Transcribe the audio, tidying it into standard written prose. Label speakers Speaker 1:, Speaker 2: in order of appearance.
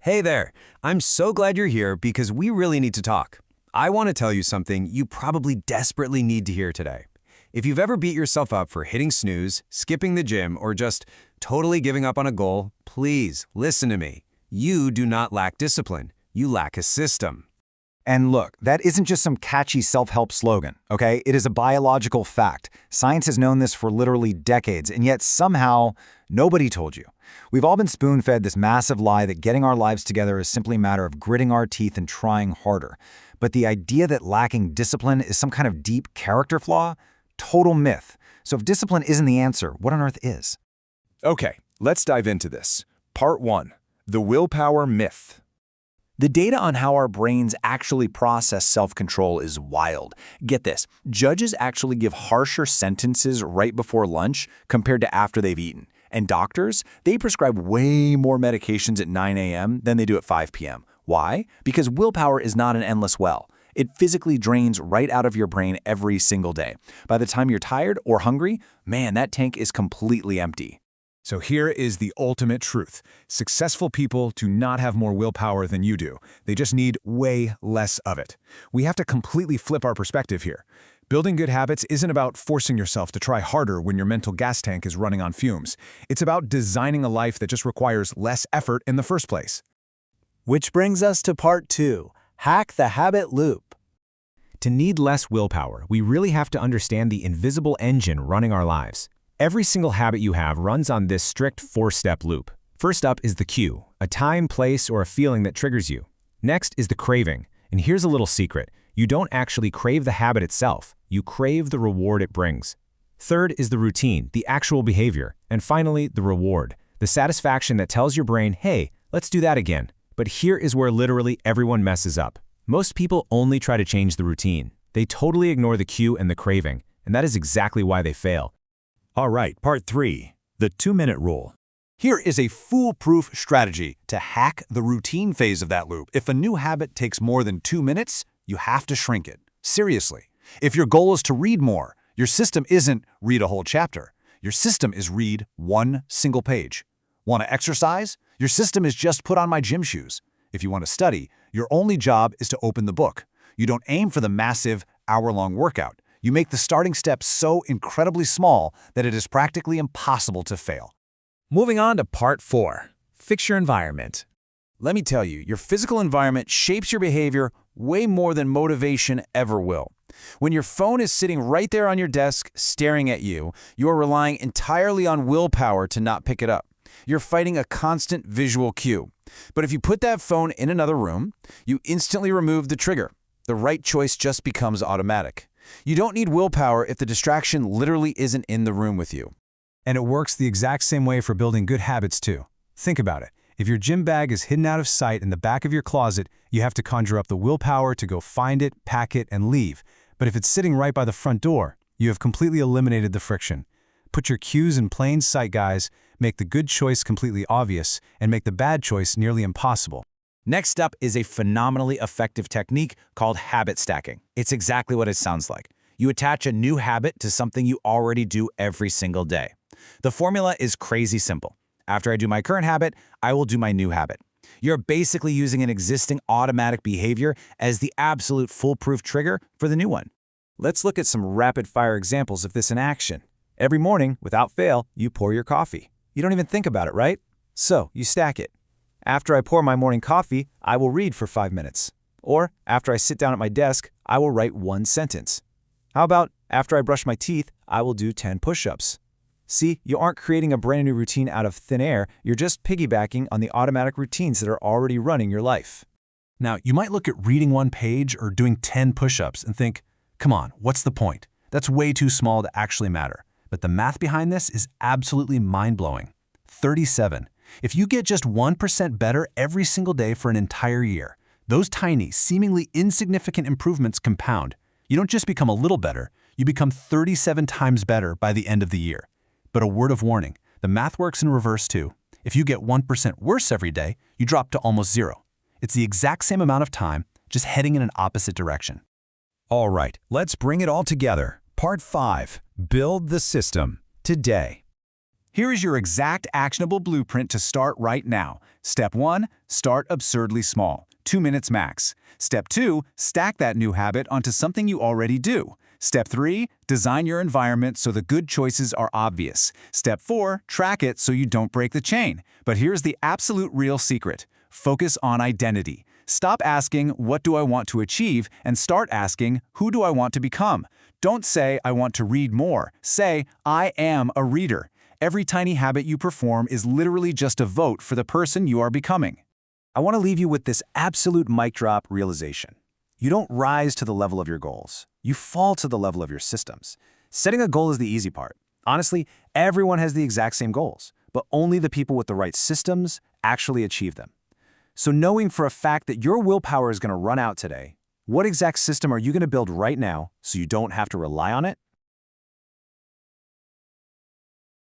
Speaker 1: Hey there, I'm so glad you're here because we really need to talk. I want to tell you something you probably desperately need to hear today. If you've ever beat yourself up for hitting snooze, skipping the gym, or just totally giving up on a goal, please listen to me. You do not lack discipline. You lack a system.
Speaker 2: And look, that isn't just some catchy self-help slogan, okay? It is a biological fact. Science has known this for literally decades, and yet somehow nobody told you. We've all been spoon-fed this massive lie that getting our lives together is simply a matter of gritting our teeth and trying harder. But the idea that lacking discipline is some kind of deep character flaw? Total myth. So if discipline isn't the answer, what on earth is?
Speaker 3: Okay, let's dive into this. Part 1. The willpower myth. The data on how our brains actually process self-control is wild. Get this, judges actually give harsher sentences right before lunch compared to after they've eaten. And doctors, they prescribe way more medications at 9 a.m. than they do at 5 p.m. Why? Because willpower is not an endless well. It physically drains right out of your brain every single day. By the time you're tired or hungry, man, that tank is completely empty.
Speaker 4: So here is the ultimate truth. Successful people do not have more willpower than you do. They just need way less of it. We have to completely flip our perspective here. Building good habits isn't about forcing yourself to try harder when your mental gas tank is running on fumes. It's about designing a life that just requires less effort in the first place.
Speaker 5: Which brings us to part 2, hack the habit loop.
Speaker 6: To need less willpower, we really have to understand the invisible engine running our lives. Every single habit you have runs on this strict 4-step loop. First up is the cue, a time, place, or a feeling that triggers you. Next is the craving, and here's a little secret. You don't actually crave the habit itself, you crave the reward it brings. Third is the routine, the actual behavior. And finally, the reward, the satisfaction that tells your brain, hey, let's do that again. But here is where literally everyone messes up. Most people only try to change the routine. They totally ignore the cue and the craving, and that is exactly why they fail.
Speaker 7: All right, part 3, the 2-minute rule.
Speaker 8: Here is a foolproof strategy to hack the routine phase of that loop. If a new habit takes more than 2 minutes, you have to shrink it. Seriously. If your goal is to read more, your system isn't read a whole chapter. Your system is read one single page. Want to exercise? Your system is just put on my gym shoes. If you want to study, your only job is to open the book. You don't aim for the massive hour-long workout. You make the starting step so incredibly small that it is practically impossible to fail.
Speaker 5: Moving on to part 4, fix your environment.
Speaker 8: Let me tell you, your physical environment shapes your behavior way more than motivation ever will. When your phone is sitting right there on your desk staring at you, you are relying entirely on willpower to not pick it up. You're fighting a constant visual cue. But if you put that phone in another room, you instantly remove the trigger. The right choice just becomes automatic. You don't need willpower if the distraction literally isn't in the room with you.
Speaker 4: And it works the exact same way for building good habits too. Think about it. If your gym bag is hidden out of sight in the back of your closet, you have to conjure up the willpower to go find it, pack it, and leave. But if it's sitting right by the front door, you have completely eliminated the friction. Put your cues in plain sight, guys. Make the good choice completely obvious, and make the bad choice nearly impossible.
Speaker 8: Next up is a phenomenally effective technique called habit stacking. It's exactly what it sounds like. You attach a new habit to something you already do every single day. The formula is crazy simple. After I do my current habit, I will do my new habit. You're basically using an existing automatic behavior as the absolute foolproof trigger for the new one.
Speaker 5: Let's look at some rapid-fire examples of this in action. Every morning, without fail, you pour your coffee. You don't even think about it, right? So, you stack it. After I pour my morning coffee, I will read for 5 minutes. Or, after I sit down at my desk, I will write 1 sentence. How about, after I brush my teeth, I will do 10 push-ups. See, you aren't creating a brand new routine out of thin air, you're just piggybacking on the automatic routines that are already running your life.
Speaker 7: Now, you might look at reading 1 page or doing 10 push-ups and think, come on, what's the point? That's way too small to actually matter. But the math behind this is absolutely mind-blowing. 37. If you get just 1% better every single day for an entire year, those tiny, seemingly insignificant improvements compound. You don't just become a little better, you become 37 times better by the end of the year. But a word of warning, the math works in reverse too. If you get 1% worse every day, you drop to almost 0. It's the exact same amount of time, just heading in an opposite direction. All right, let's bring it all together. Part 5, build the system today.
Speaker 3: Here is your exact actionable blueprint to start right now. Step 1, start absurdly small, 2 minutes max. Step 2, stack that new habit onto something you already do. Step 3, design your environment so the good choices are obvious. Step 4, track it so you don't break the chain. But here's the absolute real secret. Focus on identity. Stop asking, what do I want to achieve, and start asking, who do I want to become? Don't say, I want to read more. Say, I am a reader. Every tiny habit you perform is literally just a vote for the person you are becoming.
Speaker 2: I want to leave you with this absolute mic drop realization. You don't rise to the level of your goals. You fall to the level of your systems. Setting a goal is the easy part. Honestly, everyone has the exact same goals, but only the people with the right systems actually achieve them. So knowing for a fact that your willpower is going to run out today, what exact system are you going to build right now so you don't have to rely on it?